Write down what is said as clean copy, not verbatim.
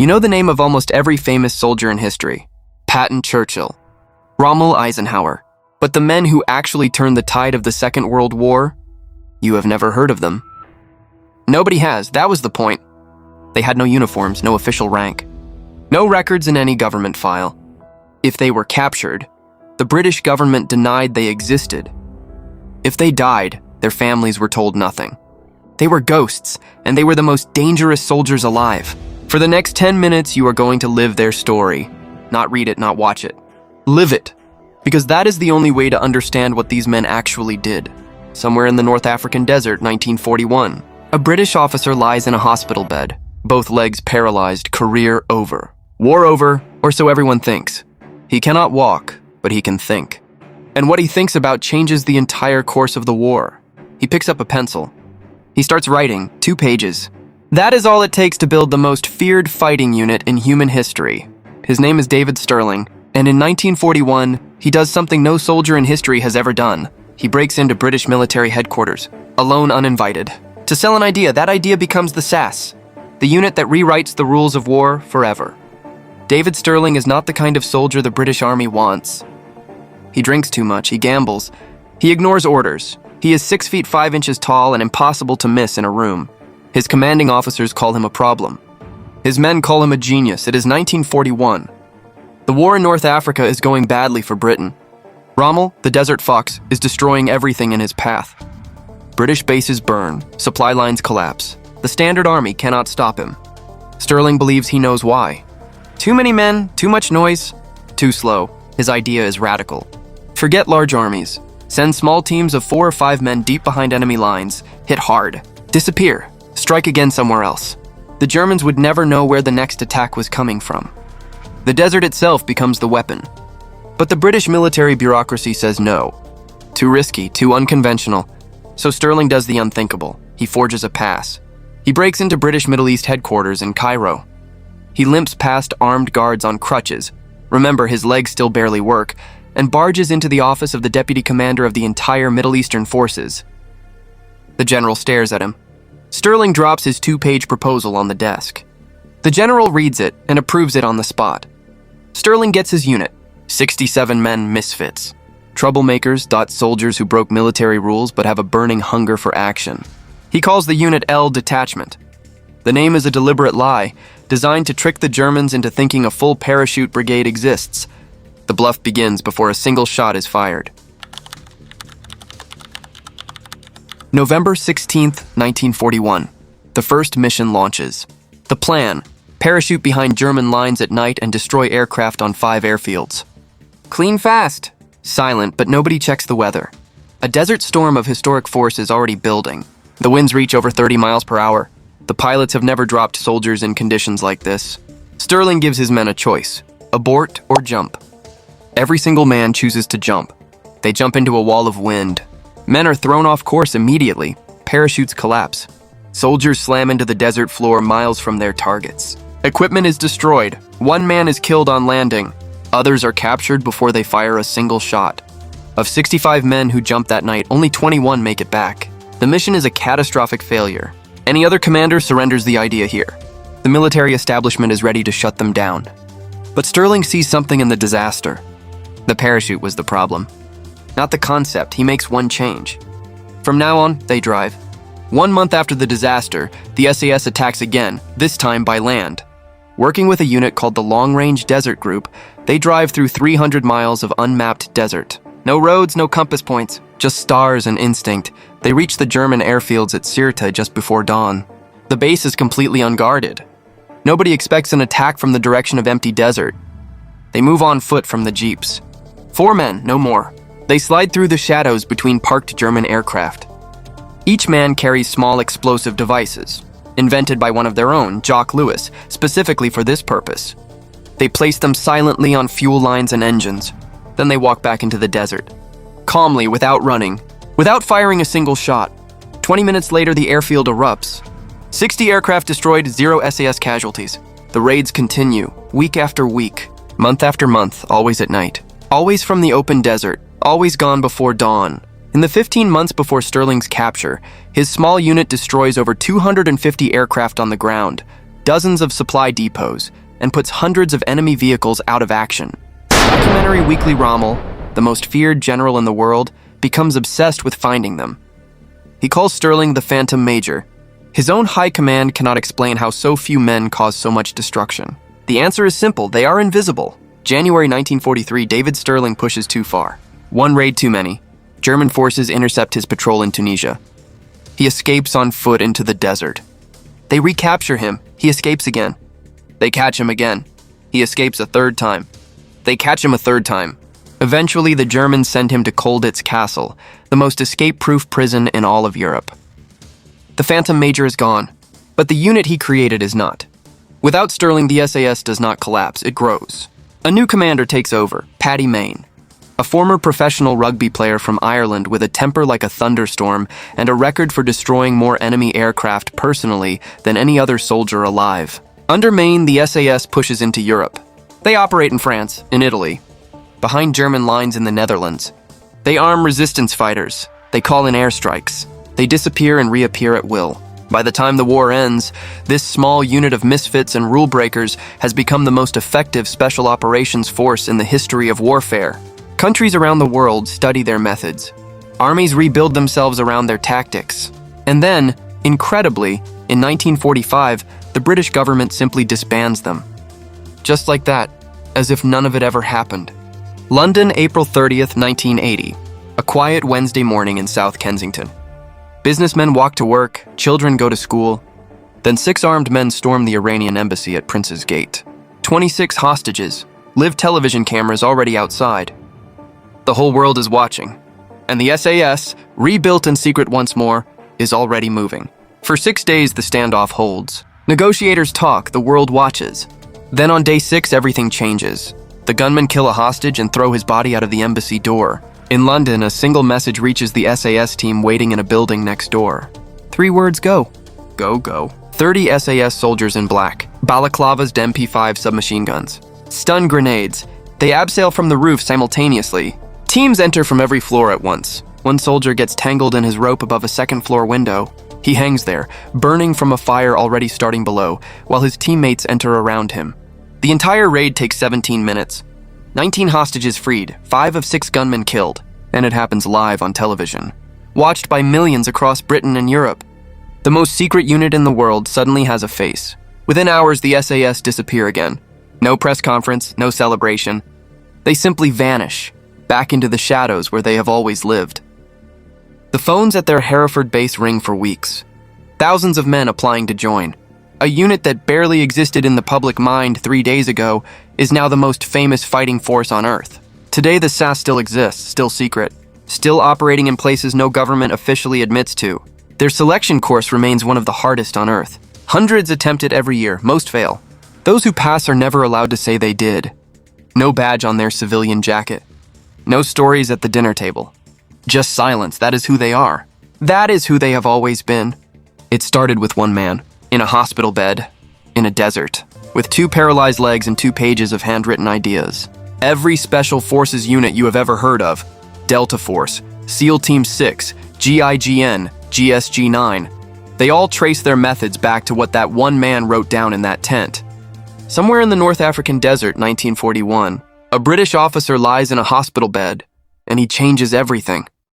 You know the name of almost every famous soldier in history. Patton Churchill, Rommel Eisenhower. But the men who actually turned the tide of the Second World War? You have never heard of them. Nobody has, that was the point. They had no uniforms, no official rank. No records in any government file. If they were captured, the British government denied they existed. If they died, their families were told nothing. They were ghosts, and they were the most dangerous soldiers alive. For the next 10 minutes, you are going to live their story. Not read it, not watch it. Live it. Because that is the only way to understand what these men actually did. Somewhere in the North African desert, 1941, a British officer lies in a hospital bed, both legs paralyzed, career over. War over, or so everyone thinks. He cannot walk, but he can think. And what he thinks about changes the entire course of the war. He picks up a pencil. He starts writing, 2 pages. That is all it takes to build the most feared fighting unit in human history. His name is David Sterling, and in 1941, he does something no soldier in history has ever done. He breaks into British military headquarters, alone, uninvited. To sell an idea, that idea becomes the SAS, the unit that rewrites the rules of war forever. David Sterling is not the kind of soldier the British Army wants. He drinks too much, he gambles, he ignores orders. He is 6 feet 5 inches tall and impossible to miss in a room. His commanding officers call him a problem. His men call him a genius. It is 1941. The war in North Africa is going badly for Britain. Rommel, the Desert Fox, is destroying everything in his path. British bases burn, supply lines collapse. The Standard Army cannot stop him. Sterling believes he knows why. Too many men, too much noise, too slow. His idea is radical. Forget large armies. Send small teams of 4 or 5 men deep behind enemy lines, hit hard, disappear, strike again somewhere else. The Germans would never know where the next attack was coming from. The desert itself becomes the weapon. But the British military bureaucracy says no. Too risky, too unconventional. So Sterling does the unthinkable. He forges a pass. He breaks into British Middle East headquarters in Cairo. He limps past armed guards on crutches. Remember, his legs still barely work, and barges into the office of the deputy commander of the entire Middle Eastern forces. The general stares at him. Sterling drops his 2-page proposal on the desk. The general reads it and approves it on the spot. Sterling gets his unit, 67 men misfits. Troublemakers, soldiers who broke military rules but have a burning hunger for action. He calls the unit L Detachment. The name is a deliberate lie, designed to trick the Germans into thinking a full parachute brigade exists. The bluff begins before a single shot is fired. November 16th, 1941. The first mission launches. The plan: parachute behind German lines at night and destroy aircraft on 5 airfields. Clean fast. Silent, but nobody checks the weather. A desert storm of historic force is already building. The winds reach over 30 miles per hour. The pilots have never dropped soldiers in conditions like this. Sterling gives his men a choice: abort or jump. Every single man chooses to jump. They jump into a wall of wind. Men are thrown off course immediately. Parachutes collapse. Soldiers slam into the desert floor miles from their targets. Equipment is destroyed. 1 man is killed on landing. Others are captured before they fire a single shot. Of 65 men who jumped that night, only 21 make it back. The mission is a catastrophic failure. Any other commander surrenders the idea here. The military establishment is ready to shut them down. But Sterling sees something in the disaster. The parachute was the problem. Not the concept. He makes one change. From now on, they drive. 1 month after the disaster, the SAS attacks again, this time by land. Working with a unit called the Long Range Desert Group, they drive through 300 miles of unmapped desert. No roads, no compass points, just stars and instinct. They reach the German airfields at Sirte just before dawn. The base is completely unguarded. Nobody expects an attack from the direction of empty desert. They move on foot from the jeeps. 4 men, no more. They slide through the shadows between parked German aircraft. Each man carries small explosive devices, invented by one of their own, Jock Lewis, specifically for this purpose. They place them silently on fuel lines and engines. Then they walk back into the desert. Calmly, without running, without firing a single shot. 20 minutes later, the airfield erupts. 60 aircraft destroyed, 0 SAS casualties. The raids continue, week after week, month after month, always at night. Always from the open desert, always gone before dawn. In the 15 months before Sterling's capture, his small unit destroys over 250 aircraft on the ground, dozens of supply depots, and puts hundreds of enemy vehicles out of action. Documentary Weekly Rommel, the most feared general in the world, becomes obsessed with finding them. He calls Sterling the Phantom Major. His own high command cannot explain how so few men cause so much destruction. The answer is simple: they are invisible. January 1943, David Sterling pushes too far. One raid too many. German forces intercept his patrol in Tunisia. He escapes on foot into the desert. They recapture him. He escapes again. They catch him again. He escapes a third time. They catch him a third time. Eventually, the Germans send him to Colditz Castle, the most escape-proof prison in all of Europe. The Phantom Major is gone, but the unit he created is not. Without Sterling, the SAS does not collapse, it grows. A new commander takes over, Paddy Mayne, a former professional rugby player from Ireland with a temper like a thunderstorm and a record for destroying more enemy aircraft personally than any other soldier alive. Under Mayne, the SAS pushes into Europe. They operate in France, in Italy, behind German lines in the Netherlands. They arm resistance fighters. They call in airstrikes. They disappear and reappear at will. By the time the war ends, this small unit of misfits and rule breakers has become the most effective special operations force in the history of warfare. Countries around the world study their methods. Armies rebuild themselves around their tactics. And then, incredibly, in 1945, the British government simply disbands them. Just like that, as if none of it ever happened. London, April 30th, 1980. A quiet Wednesday morning in South Kensington. Businessmen walk to work, children go to school. Then 6 armed men storm the Iranian embassy at Prince's Gate. 26 hostages, live television cameras already outside. The whole world is watching. And the SAS, rebuilt in secret once more, is already moving. For 6 days, the standoff holds. Negotiators talk, the world watches. Then on day 6, everything changes. The gunmen kill a hostage and throw his body out of the embassy door. In London, a single message reaches the SAS team waiting in a building next door. 3 words: go. Go, go. 30 SAS soldiers in black, balaclavas to MP5 submachine guns. Stun grenades. They abseil from the roof simultaneously. Teams enter from every floor at once. One soldier gets tangled in his rope above a second-floor window. He hangs there, burning from a fire already starting below, while his teammates enter around him. The entire raid takes 17 minutes. 19 hostages freed, 5 of 6 gunmen killed, and it happens live on television. Watched by millions across Britain and Europe. The most secret unit in the world suddenly has a face. Within hours, the SAS disappear again. No press conference, no celebration. They simply vanish, back into the shadows where they have always lived. The phones at their Hereford base ring for weeks. Thousands of men applying to join. A unit that barely existed in the public mind 3 days ago is now the most famous fighting force on Earth. Today, the SAS still exists, still secret, still operating in places no government officially admits to. Their selection course remains one of the hardest on Earth. Hundreds attempt it every year, most fail. Those who pass are never allowed to say they did. No badge on their civilian jacket. No stories at the dinner table. Just silence, that is who they are. That is who they have always been. It started with one man. In a hospital bed, in a desert, with 2 paralyzed legs and 2 pages of handwritten ideas. Every special forces unit you have ever heard of, Delta Force, SEAL Team 6, GIGN, GSG-9, they all trace their methods back to what that one man wrote down in that tent. Somewhere in the North African desert, 1941, a British officer lies in a hospital bed, and he changes everything.